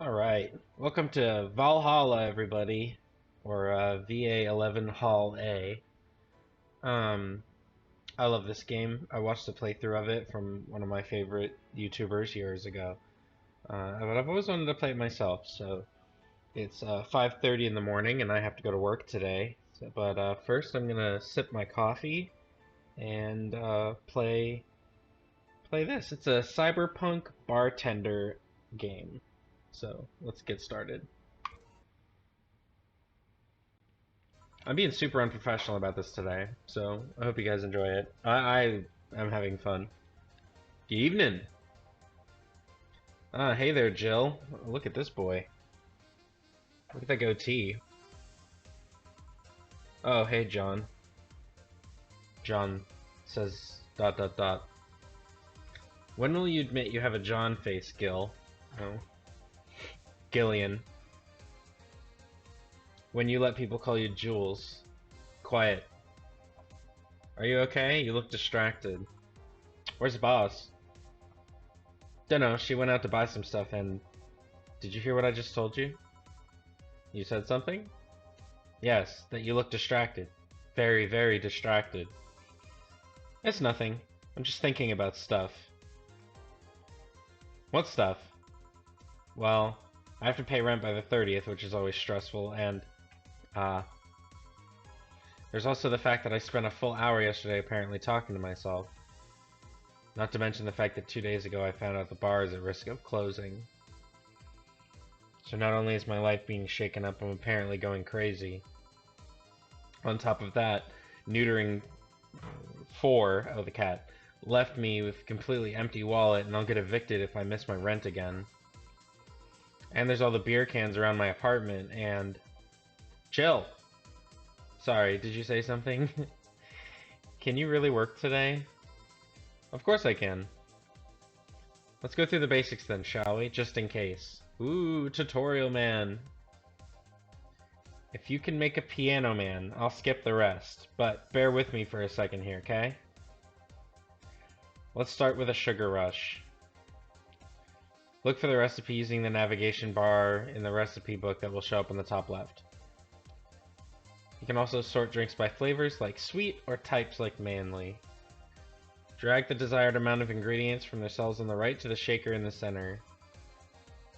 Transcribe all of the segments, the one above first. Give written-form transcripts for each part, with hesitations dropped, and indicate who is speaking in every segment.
Speaker 1: Alright, welcome to Valhalla, everybody, or VA-11 Hall A. Um, I love this game. I watched a playthrough of it from one of my favorite YouTubers years ago. But I've always wanted to play it myself, so it's 5:30 in the morning and I have to go to work today. But first I'm gonna sip my coffee and play this. It's a Cyberpunk Bartender game. So let's get started. I'm being super unprofessional about this today, so I hope you guys enjoy it. I am having fun. Good evening. Hey there, Jill. Look at this boy. Look at that goatee. Oh, hey, John. John says dot dot dot. When will you admit you have a John face, Gil? Oh. Gillian. When you let people call you Jules. Quiet. Are you okay? You look distracted. Where's the boss? Dunno, she went out to buy some stuff and... Did you hear what I just told you? You said something? Yes, that you look distracted. Very, very distracted. It's nothing. I'm just thinking about stuff. What stuff? Well, I have to pay rent by the 30th, which is always stressful, and, there's also the fact that I spent a full hour yesterday apparently talking to myself. Not to mention the fact that 2 days ago I found out the bar is at risk of closing. So not only is my life being shaken up, I'm apparently going crazy. On top of that, neutering 4, oh the cat, left me with a completely empty wallet and I'll get evicted if I miss my rent again. And there's all the beer cans around my apartment and... Chill! Sorry, did you say something? Can you really work today? Of course I can. Let's go through the basics then, shall we? Just in case. Ooh, tutorial man. If you can make a piano man, I'll skip the rest. But bear with me for a second here, okay? Let's start with a sugar rush. Look for the recipe using the navigation bar in the recipe book that will show up on the top left. You can also sort drinks by flavors like sweet or types like manly. Drag the desired amount of ingredients from the cells on the right to the shaker in the center.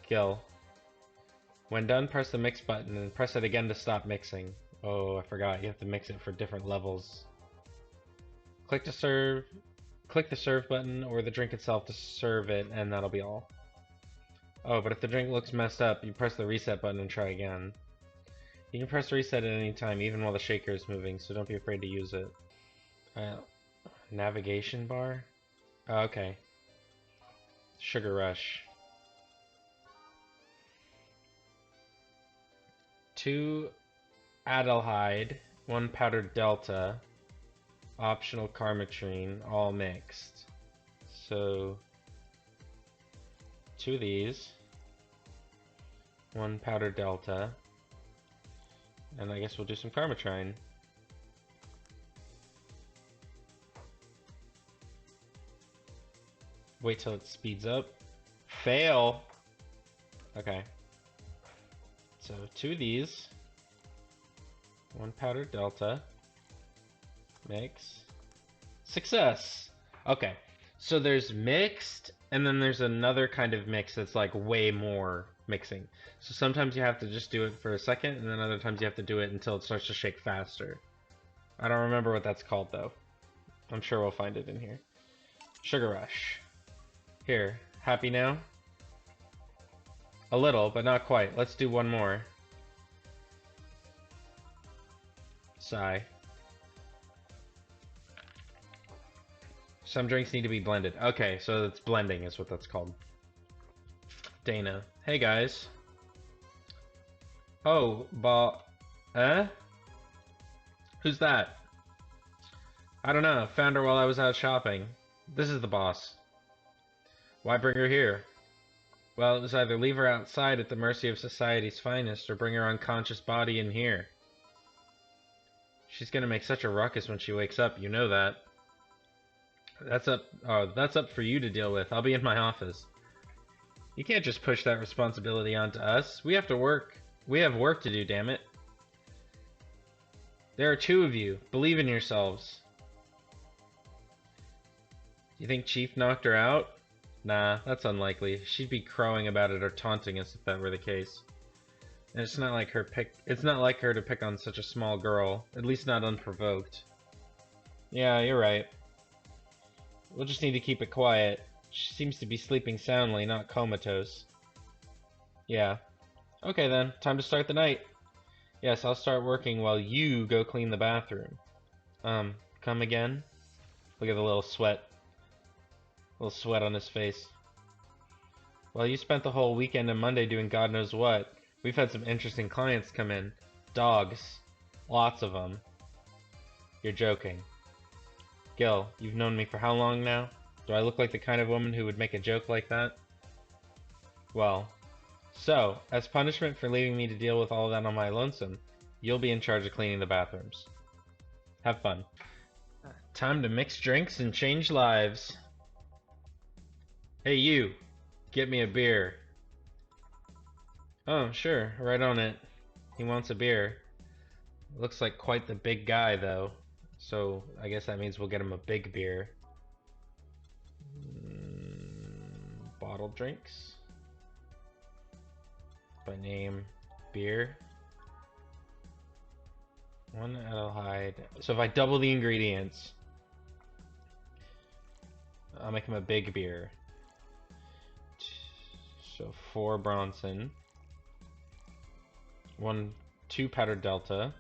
Speaker 1: Kill. When done, press the mix button and press it again to stop mixing. Oh, I forgot, you have to mix it for different levels. Click to serve. Click the serve button or the drink itself to serve it, and that'll be all. Oh, but if the drink looks messed up, you press the reset button and try again. You can press reset at any time, even while the shaker is moving, so don't be afraid to use it. Navigation bar? Oh, okay. Sugar rush. 2 Adelhyde, 1 powdered delta, optional carmetrine, all mixed. So 2 of these, 1 powdered delta, and I guess we'll do some carmetrine. Wait till it speeds up. Fail! Okay. So 2 of these, 1 powdered delta, mix. Success! Okay, so there's mixed, and then there's another kind of mix that's like way more mixing. So sometimes you have to just do it for a second, and then other times you have to do it until it starts to shake faster. I don't remember what that's called though. I'm sure we'll find it in here. Sugar rush. Here, happy now? A little, but not quite. Let's do one more. Sigh. Some drinks need to be blended. Okay, so it's blending is what that's called. Dana. Hey guys. Oh, eh? Who's that? I don't know. Found her while I was out shopping. This is the boss. Why bring her here? Well, it was either leave her outside at the mercy of society's finest or bring her unconscious body in here. She's gonna make such a ruckus when she wakes up, you know that. That's up for you to deal with. I'll be in my office. You can't just push that responsibility onto us. We have to work. We have work to do, damn it. There are two of you. Believe in yourselves. You think Chief knocked her out? Nah, that's unlikely. She'd be crowing about it or taunting us if that were the case. And it's not like her to pick on such a small girl, at least not unprovoked. Yeah, you're right. We'll just need to keep it quiet. She seems to be sleeping soundly, not comatose. Yeah. Okay then, time to start the night. Yes, I'll start working while you go clean the bathroom. Come again? Look at the little sweat on his face. Well, you spent the whole weekend and Monday doing God knows what. We've had some interesting clients come in. Dogs. Lots of them. You're joking. Gil, you've known me for how long now? Do I look like the kind of woman who would make a joke like that? Well, so, as punishment for leaving me to deal with all of that on my lonesome, you'll be in charge of cleaning the bathrooms. Have fun. Time to mix drinks and change lives. Hey you, get me a beer. Oh, sure, right on it. He wants a beer. Looks like quite the big guy, though. So, I guess that means we'll get him a big beer. Bottle drinks. By name, beer. One Adelheid. So if I double the ingredients, I'll make him a big beer. So 4 Bronson. 2 powdered Delta.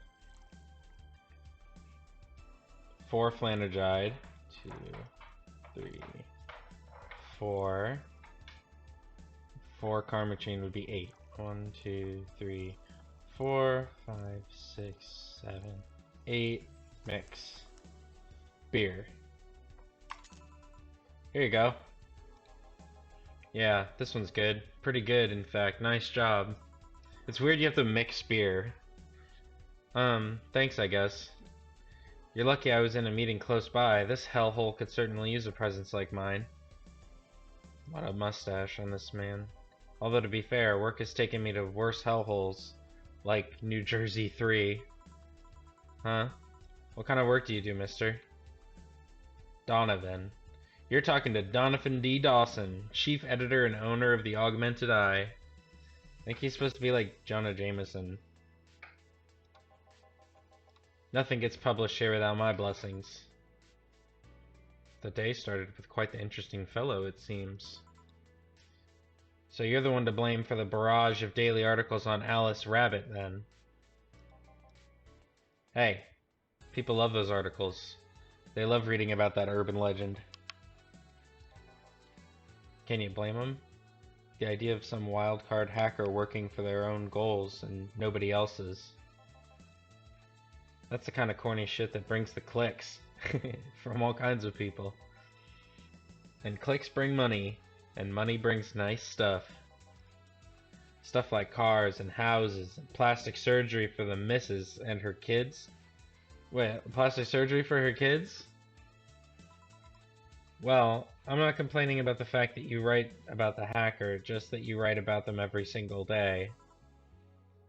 Speaker 1: 4 Flanergide. 2, 3, 4. 4 Carmachine would be 8. 1, 2, 3, 4, 5, 6, 7, 8. Mix. Beer. Here you go. Yeah, this one's good. Pretty good, in fact. Nice job. It's weird you have to mix beer. Thanks, I guess. You're lucky I was in a meeting close by. This hellhole could certainly use a presence like mine. What a mustache on this man. Although to be fair, work has taken me to worse hellholes, like New Jersey 3. Huh? What kind of work do you do, mister? Donovan. You're talking to Donovan D. Dawson, chief editor and owner of the Augmented Eye. I think he's supposed to be like Jonah Jameson. Nothing gets published here without my blessings. The day started with quite the interesting fellow, it seems. So you're the one to blame for the barrage of daily articles on Alice Rabbit, then? Hey, people love those articles. They love reading about that urban legend. Can you blame them? The idea of some wildcard hacker working for their own goals and nobody else's. That's the kind of corny shit that brings the clicks. From all kinds of people. And clicks bring money, and money brings nice stuff. Stuff like cars and houses and plastic surgery for the missus and her kids. Wait, plastic surgery for her kids? Well, I'm not complaining about the fact that you write about the hacker, just that you write about them every single day.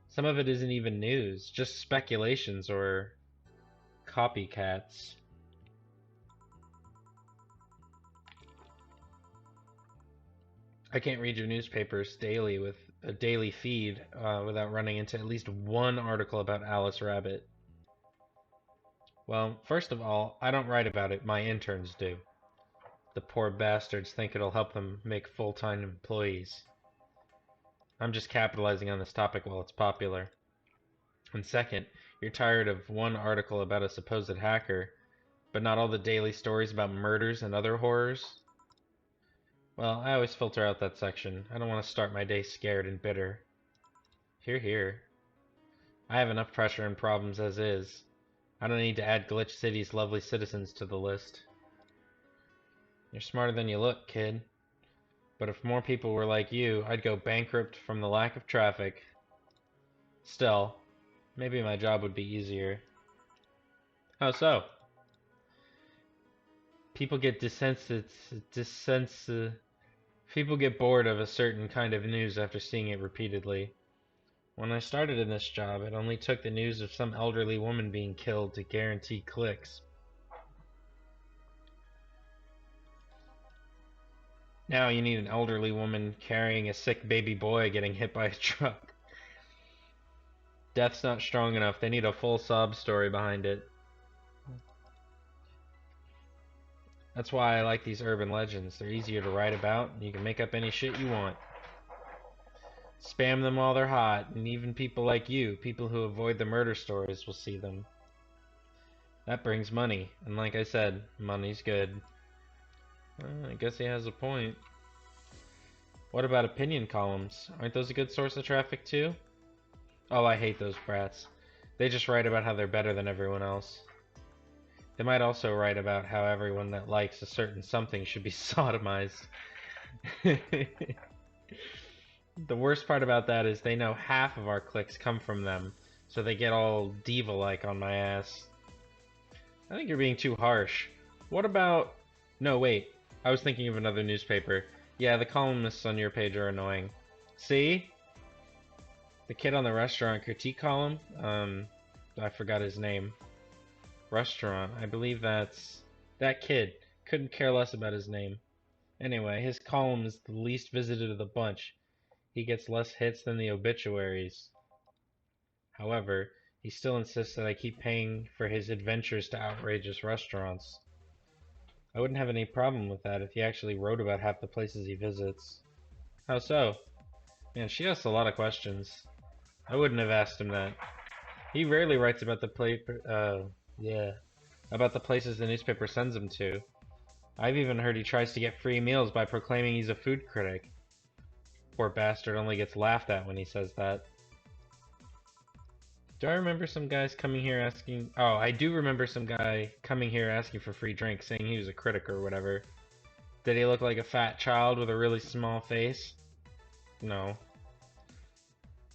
Speaker 1: Some of it isn't even news, just speculations or copycats. I can't read your newspapers daily with a daily feed without running into at least one article about Alice Rabbit. Well, first of all, I don't write about it, my interns do. The poor bastards think it'll help them make full-time employees. I'm just capitalizing on this topic while it's popular. And second, you're tired of one article about a supposed hacker, but not all the daily stories about murders and other horrors? Well, I always filter out that section. I don't want to start my day scared and bitter. Hear, hear. I have enough pressure and problems as is. I don't need to add Glitch City's lovely citizens to the list. You're smarter than you look, kid. But if more people were like you, I'd go bankrupt from the lack of traffic. Still, maybe my job would be easier. How so? People get People get bored of a certain kind of news after seeing it repeatedly. When I started in this job, it only took the news of some elderly woman being killed to guarantee clicks. Now you need an elderly woman carrying a sick baby boy getting hit by a truck. Death's not strong enough. They need a full sob story behind it. That's why I like these urban legends. They're easier to write about, and you can make up any shit you want. Spam them while they're hot, and even people like you, people who avoid the murder stories, will see them. That brings money, and like I said, money's good. I guess he has a point. What about opinion columns? Aren't those a good source of traffic too? Oh, I hate those brats. They just write about how they're better than everyone else. They might also write about how everyone that likes a certain something should be sodomized. The worst part about that is they know half of our clicks come from them, so they get all diva-like on my ass. I think you're being too harsh. What about... No, wait. I was thinking of another newspaper. Yeah, the columnists on your page are annoying. See? The kid on the restaurant critique column? I forgot his name. Restaurant. I believe that's... That kid. Couldn't care less about his name. Anyway, his column is the least visited of the bunch. He gets less hits than the obituaries. However, he still insists that I keep paying for his adventures to outrageous restaurants. I wouldn't have any problem with that if he actually wrote about half the places he visits. How so? Man, she asks a lot of questions. I wouldn't have asked him that. He rarely writes about the about the places the newspaper sends him to. I've even heard he tries to get free meals by proclaiming he's a food critic. Poor bastard only gets laughed at when he says that. Do I remember some guys coming here asking... Oh, I do remember some guy coming here asking for free drinks, saying he was a critic or whatever. Did he look like a fat child with a really small face? No.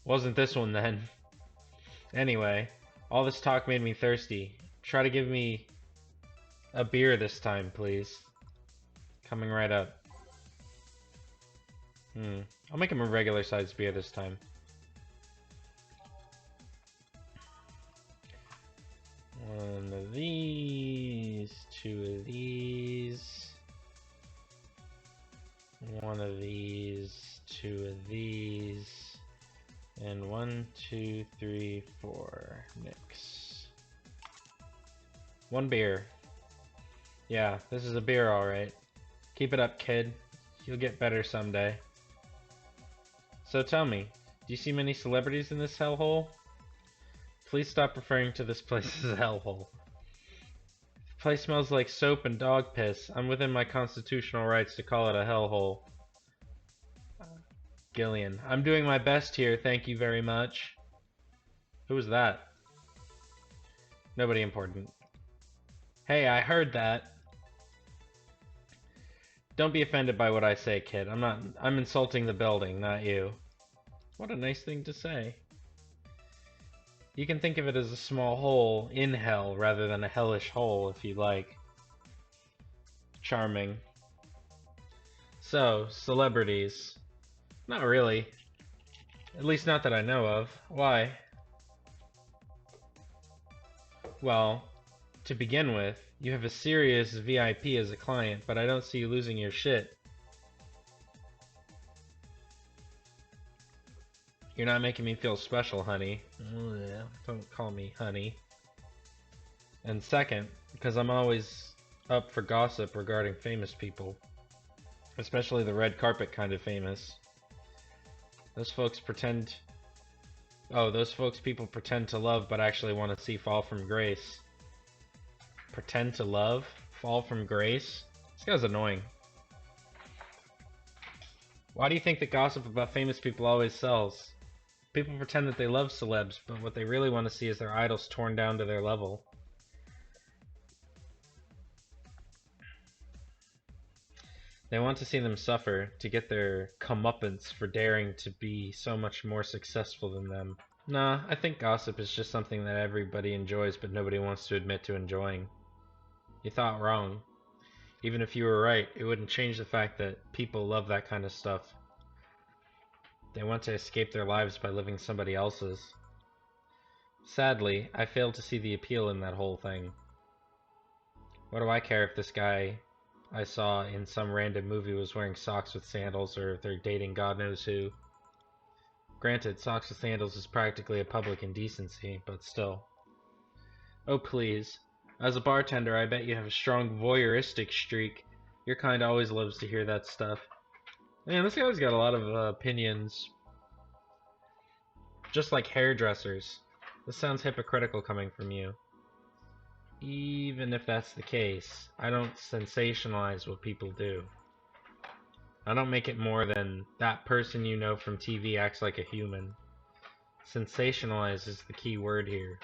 Speaker 1: Wasn't this one then. Anyway, all this talk made me thirsty. Try to give me a beer this time, please. Coming right up. I'll make him a regular sized beer this time. One of these, two of these, one of these, two of these, and 1, 2, 3, 4. Mix. One beer. Yeah, this is a beer, alright. Keep it up, kid. You'll get better someday. So tell me, do you see many celebrities in this hellhole? Please stop referring to this place as a hellhole. The place smells like soap and dog piss. I'm within my constitutional rights to call it a hellhole. Gillian, I'm doing my best here, thank you very much. Who was that? Nobody important. Hey, I heard that. Don't be offended by what I say, kid. I'm insulting the building, not you. What a nice thing to say. You can think of it as a small hole in hell rather than a hellish hole if you like. Charming. So, celebrities. Not really. At least not that I know of. Why? Well, to begin with, you have a serious VIP as a client, but I don't see you losing your shit. You're not making me feel special, honey. Don't call me honey. And second, because I'm always up for gossip regarding famous people. Especially the red carpet kind of famous. Those folks pretend... Oh, those folks people pretend to love but actually want to see fall from grace. Pretend to love? Fall from grace? This guy's annoying. Why do you think that gossip about famous people always sells? People pretend that they love celebs, but what they really want to see is their idols torn down to their level. They want to see them suffer, to get their comeuppance for daring to be so much more successful than them. Nah, I think gossip is just something that everybody enjoys but nobody wants to admit to enjoying. You thought wrong. Even if you were right, it wouldn't change the fact that people love that kind of stuff. They want to escape their lives by living somebody else's. Sadly, I fail to see the appeal in that whole thing. What do I care if this guy I saw in some random movie was wearing socks with sandals or if they're dating God knows who? Granted, socks with sandals is practically a public indecency, but still. Oh please. As a bartender, I bet you have a strong voyeuristic streak. Your kind always loves to hear that stuff. Man, this guy's got a lot of opinions. Just like hairdressers. This sounds hypocritical coming from you. Even if that's the case, I don't sensationalize what people do. I don't make it more than that person you know from TV acts like a human. Sensationalize is the key word here.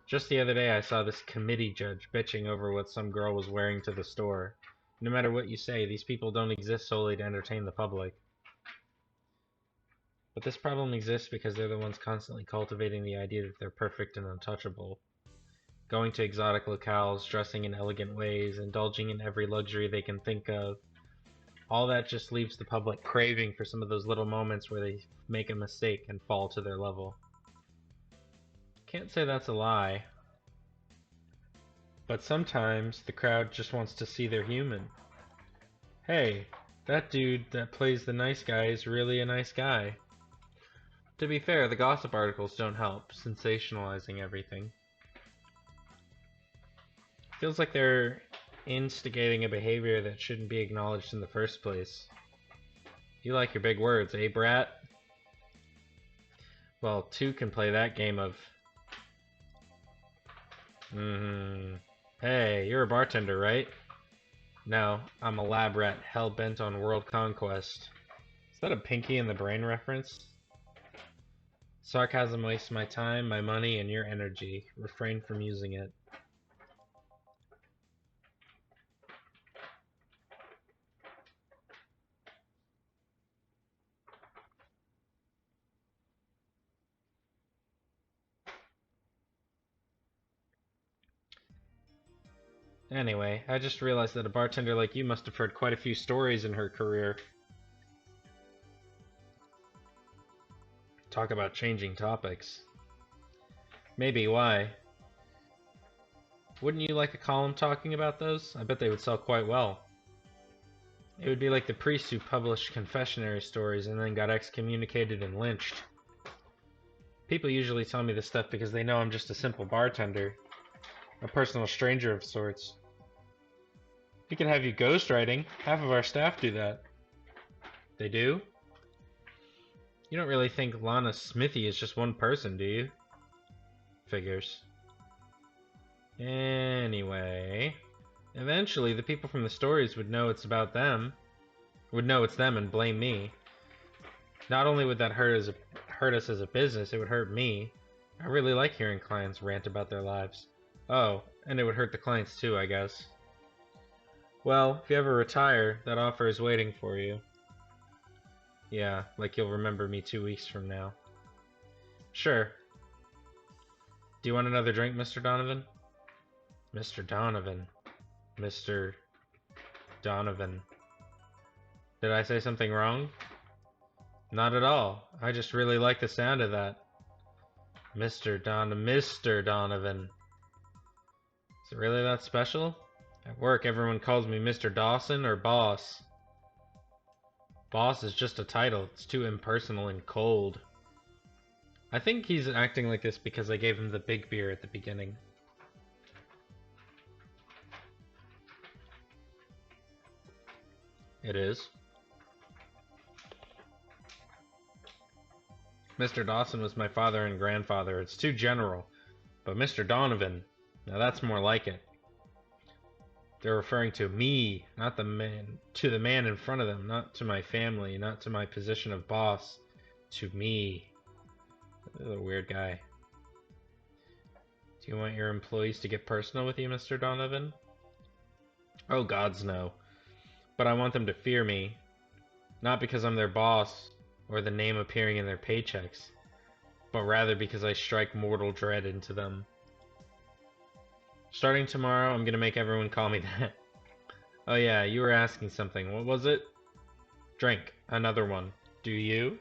Speaker 1: Just the other day I saw this committee judge bitching over what some girl was wearing to the store. No matter what you say, these people don't exist solely to entertain the public. But this problem exists because they're the ones constantly cultivating the idea that they're perfect and untouchable. Going to exotic locales, dressing in elegant ways, indulging in every luxury they can think of. All that just leaves the public craving for some of those little moments where they make a mistake and fall to their level. Can't say that's a lie. But sometimes the crowd just wants to see they're human. Hey, that dude that plays the nice guy is really a nice guy. To be fair, the gossip articles don't help, sensationalizing everything. Feels like they're instigating a behavior that shouldn't be acknowledged in the first place. You like your big words, eh, brat? Well, two can play that game of... Hey, you're a bartender, right? No, I'm a lab rat hell-bent on world conquest. Is that a Pinky in the Brain reference? Sarcasm wastes my time, my money, and your energy. Refrain from using it. Anyway, I just realized that a bartender like you must have heard quite a few stories in her career. Talk about changing topics. Maybe, why? Wouldn't you like a column talking about those? I bet they would sell quite well. It would be like the priests who published confessionary stories and then got excommunicated and lynched. People usually tell me this stuff because they know I'm just a simple bartender. A personal stranger of sorts. We could have you ghostwriting. Half of our staff do that. They do? You don't really think Lana Smithy is just one person, do you? Figures. Anyway... Eventually, the people from the stories would know it's about them. Would know it's them and blame me. Not only would that hurt us as a business, it would hurt me. I really like hearing clients rant about their lives. Oh, and it would hurt the clients too, I guess. Well, if you ever retire, that offer is waiting for you. Yeah, like you'll remember me 2 weeks from now. Sure. Do you want another drink, Mr. Donovan? Mr. Donovan. Mr. Donovan. Did I say something wrong? Not at all. I just really like the sound of that. Mr. Donovan. Is it really that special? At work, everyone calls me Mr. Dawson or Boss. Boss is just a title. It's too impersonal and cold. I think he's acting like this because I gave him the big beer at the beginning. It is. Mr. Dawson was my father and grandfather. It's too general. But Mr. Donovan, now that's more like it. They're referring to me, not the man, to the man in front of them, not to my family, not to my position of boss, to me. This is a weird guy. Do you want your employees to get personal with you, Mr. Donovan? Oh, gods no. But I want them to fear me. Not because I'm their boss, or the name appearing in their paychecks, but rather because I strike mortal dread into them. Starting tomorrow, I'm gonna make everyone call me that. Oh yeah, you were asking something. What was it? Drink. Another one. Do you?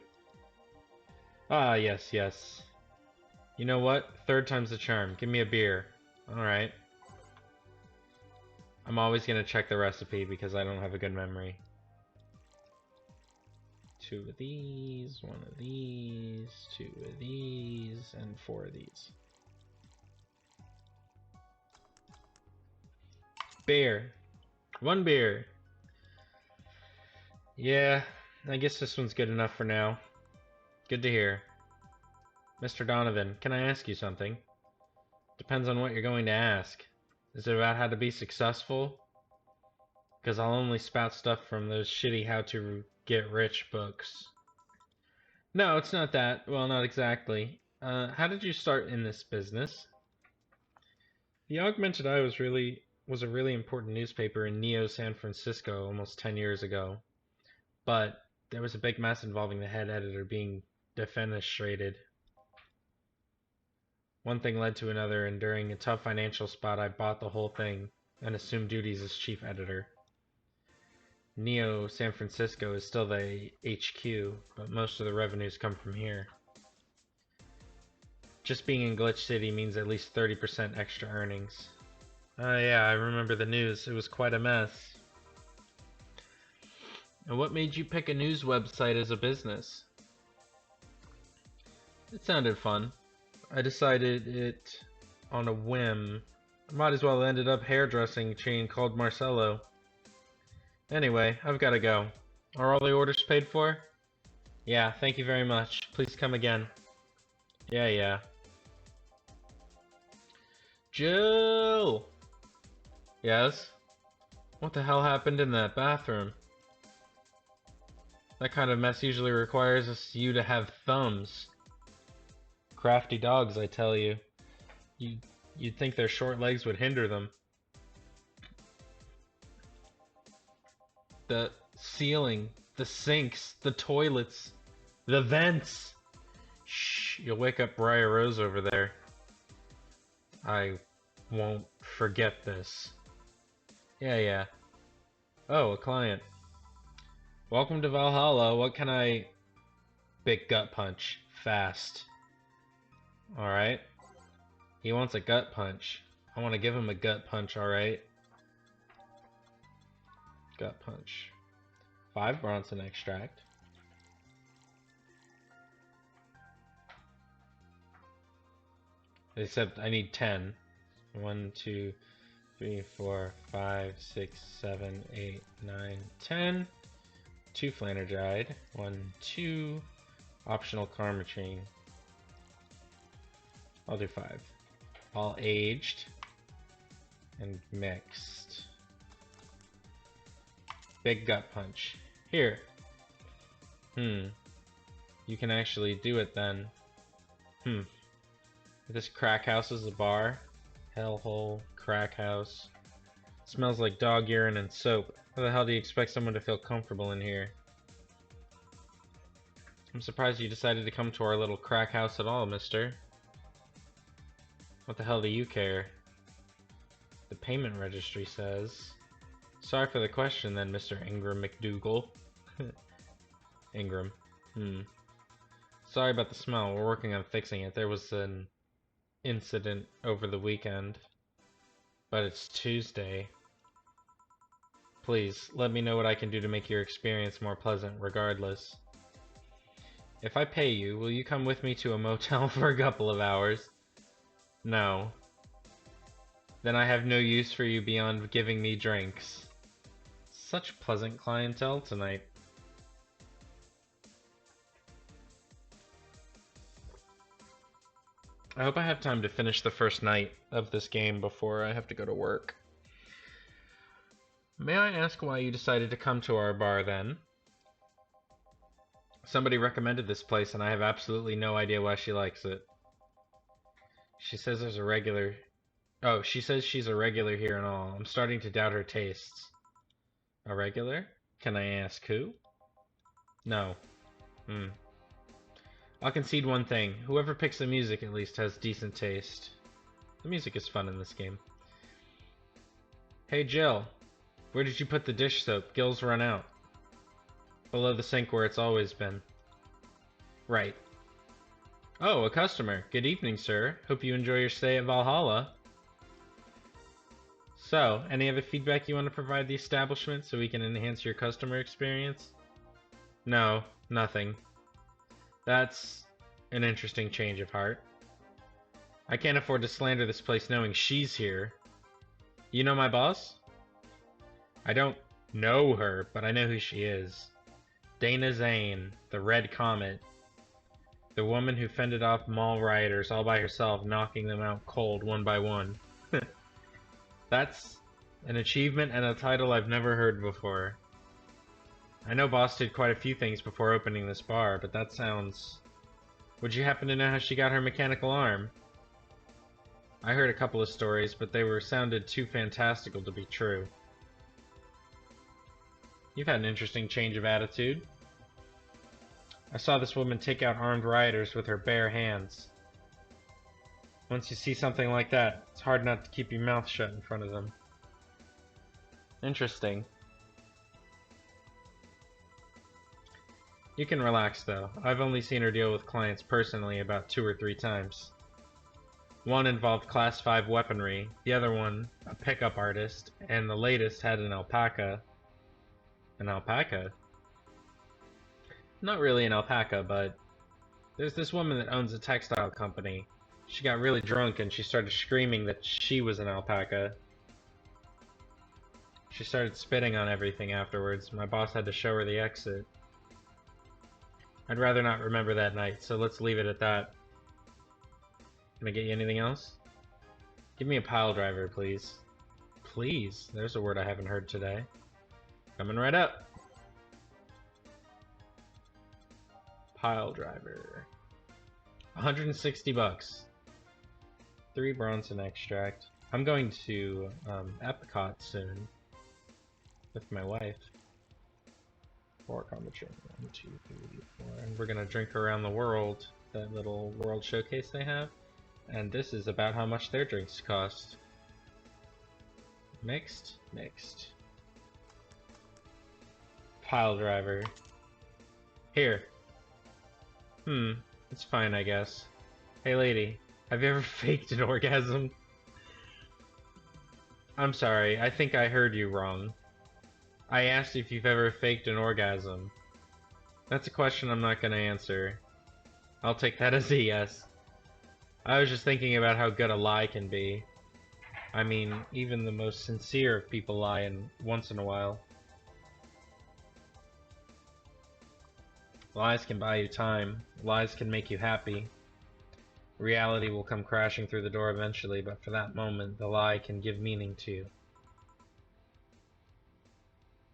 Speaker 1: Ah, yes, yes. You know what? Third time's the charm. Give me a beer. Alright. I'm always gonna check the recipe because I don't have a good memory. 2 of these, 1 of these, 2 of these, and 4 of these. Beer. 1 beer. Yeah, I guess this one's good enough for now. Good to hear. Mr. Donovan, can I ask you something? Depends on what you're going to ask. Is it about how to be successful? Because I'll only spout stuff from those shitty how to get rich books. No, it's not that. Well, not exactly. How did you start in this business? The Augmented Eye was a really important newspaper in Neo San Francisco almost 10 years ago. But there was a big mess involving the head editor being defenestrated. One thing led to another, and during a tough financial spot, I bought the whole thing and assumed duties as chief editor. Neo San Francisco is still the HQ, but most of the revenues come from here. Just being in Glitch City means at least 30% extra earnings. Yeah, I remember the news. It was quite a mess. And what made you pick a news website as a business? It sounded fun. I decided it on a whim. I might as well ended up hairdressing chain called Marcello. Anyway, I've gotta go. Are all the orders paid for? Yeah, thank you very much. Please come again. Yeah. Jill! Yes? What the hell happened in that bathroom? That kind of mess usually requires you to have thumbs. Crafty dogs, I tell you. You'd think their short legs would hinder them. The ceiling, the sinks, the toilets, the vents. Shh, you'll wake up Briar Rose over there. I won't forget this. Yeah. Oh, a client. Welcome to Valhalla. What can I... Big gut punch. Fast. Alright. He wants a gut punch. I want to give him a gut punch, alright? Gut punch. 5 Bronson extract. Except I need 10. 1, 2, 3, 4, 5, 6, 7, 8, 9, 10. 2 Flanergide. 1, 2. Optional Karma Chain. I'll do 5. All aged and mixed. Big gut punch. Here. You can actually do it then. This crack house is a bar. Hellhole, crack house. Smells like dog urine and soap. How the hell do you expect someone to feel comfortable in here? I'm surprised you decided to come to our little crack house at all, mister. What the hell do you care? The payment registry says... Sorry for the question then, Mr. Ingram McDougal. Ingram. Sorry about the smell. We're working on fixing it. There was an incident over the weekend. But it's Tuesday. Please, let me know what I can do to make your experience more pleasant regardless. If I pay you, will you come with me to a motel for a couple of hours? No. Then I have no use for you beyond giving me drinks. Such pleasant clientele tonight. I hope I have time to finish the first night of this game before I have to go to work. May I ask why you decided to come to our bar then? Somebody recommended this place and I have absolutely no idea why she likes it. She says there's a regular... Oh, she says she's a regular here and all. I'm starting to doubt her tastes. A regular? Can I ask who? No. I'll concede one thing. Whoever picks the music at least has decent taste. The music is fun in this game. Hey Jill. Where did you put the dish soap? Gills run out. Below the sink where it's always been. Right. Oh, a customer. Good evening, sir. Hope you enjoy your stay at Valhalla. So, any other feedback you want to provide the establishment so we can enhance your customer experience? No, nothing. That's an interesting change of heart. I can't afford to slander this place knowing she's here. You know my boss? I don't know her, but I know who she is. Dana Zane, the Red Comet. The woman who fended off mall rioters all by herself, knocking them out cold one by one. That's an achievement and a title I've never heard before. I know Boss did quite a few things before opening this bar, but that sounds... Would you happen to know how she got her mechanical arm? I heard a couple of stories, but they sounded too fantastical to be true. You've had an interesting change of attitude. I saw this woman take out armed rioters with her bare hands. Once you see something like that, it's hard not to keep your mouth shut in front of them. Interesting. You can relax though. I've only seen her deal with clients personally about 2 or 3 times. One involved class 5 weaponry, the other one a pickup artist, and the latest had an alpaca. An alpaca? Not really an alpaca, but there's this woman that owns a textile company. She got really drunk and she started screaming that she was an alpaca. She started spitting on everything afterwards. My boss had to show her the exit. I'd rather not remember that night, so let's leave it at that. Can I get you anything else? Give me a pile driver, please. Please? There's a word I haven't heard today. Coming right up. Pile driver. 160 bucks. 3 Bronson extract. I'm going to Epcot soon with my wife. 4 combination. 1, 2, 3, 4. And we're gonna drink around the world. That little world showcase they have. And this is about how much their drinks cost. Mixed? Mixed. Pile driver. Here. It's fine, I guess. Hey lady, have you ever faked an orgasm? I'm sorry, I think I heard you wrong. I asked if you've ever faked an orgasm. That's a question I'm not gonna answer. I'll take that as a yes. I was just thinking about how good a lie can be. I mean, even the most sincere of people lie once in a while. Lies can buy you time. Lies can make you happy. Reality will come crashing through the door eventually, but for that moment, the lie can give meaning to you.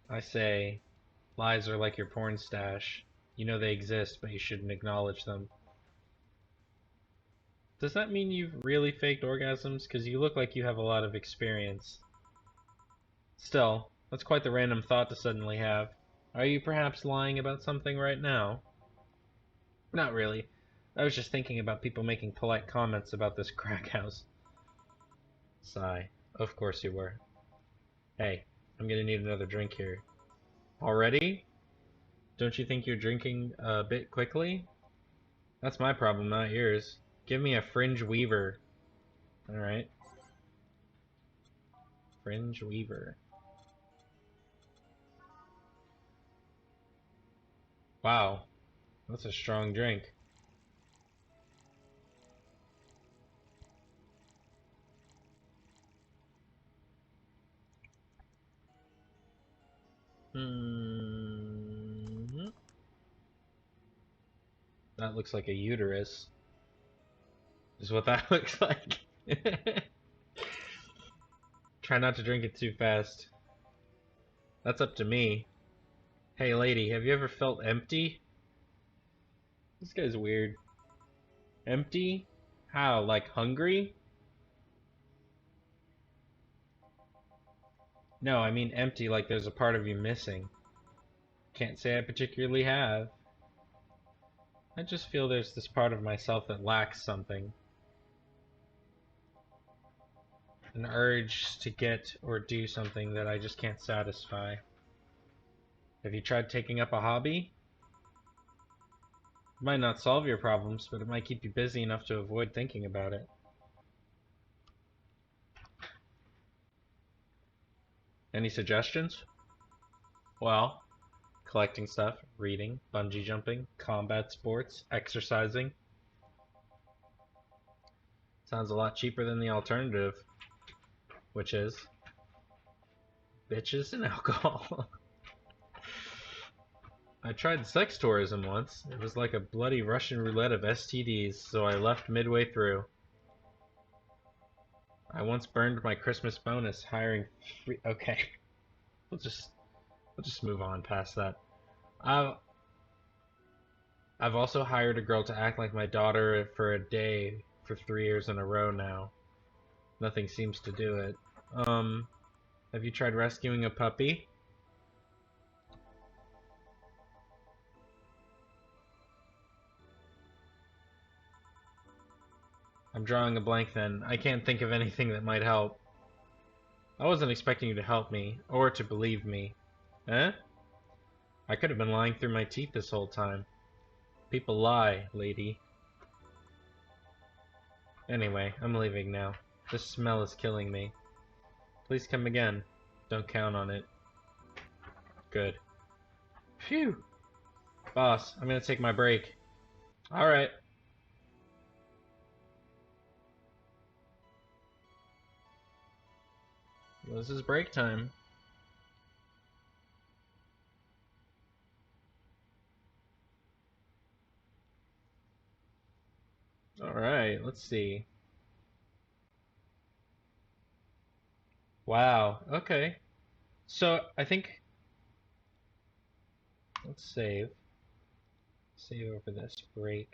Speaker 1: I say, lies are like your porn stash. You know they exist, but you shouldn't acknowledge them. Does that mean you've really faked orgasms? Because you look like you have a lot of experience. Still, that's quite the random thought to suddenly have. Are you perhaps lying about something right now? Not really. I was just thinking about people making polite comments about this crack house. Sigh. Of course you were. Hey, I'm gonna need another drink here. Already? Don't you think you're drinking a bit quickly? That's my problem, not yours. Give me a fringe weaver. Alright. Fringe weaver. Wow. That's a strong drink. That looks like a uterus. Is what that looks like. Try not to drink it too fast. That's up to me. Hey lady, have you ever felt empty? This guy's weird. Empty? How? Like hungry? No, I mean empty like there's a part of you missing. Can't say I particularly have. I just feel there's this part of myself that lacks something. an urge to get or do something that I just can't satisfy. Have you tried taking up a hobby? It might not solve your problems, but it might keep you busy enough to avoid thinking about it. Any suggestions? Well, collecting stuff, reading, bungee jumping, combat sports, exercising. Sounds a lot cheaper than the alternative, which is bitches and alcohol. I tried sex tourism once. It was like a bloody Russian roulette of STDs, so I left midway through. I once burned my Christmas bonus hiring free. Okay, we'll just move on past that. I've I've also hired a girl to act like my daughter for a day for 3 years in a row now. Nothing seems to do it. Have you tried rescuing a puppy? I'm drawing a blank then. I can't think of anything that might help. I wasn't expecting you to help me, or to believe me. Eh? I could have been lying through my teeth this whole time. People lie, lady. Anyway, I'm leaving now. This smell is killing me. Please come again. Don't count on it. Good. Phew! Boss, I'm gonna take my break. Alright. Well, this is break time. Alright, let's see. Wow, okay. So, I think... Let's save. Save over this break.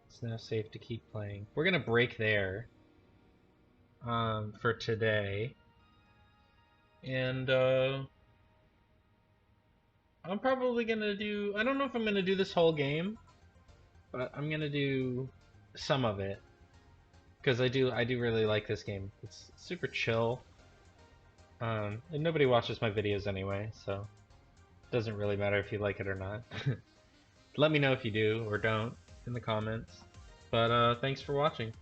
Speaker 1: It's now safe to keep playing. We're gonna break there. For today. And, I'm probably gonna do... I don't know if I'm gonna do this whole game, but I'm gonna do some of it. Because I do really like this game. It's super chill. And nobody watches my videos anyway, so it doesn't really matter if you like it or not. Let me know if you do or don't in the comments. But thanks for watching.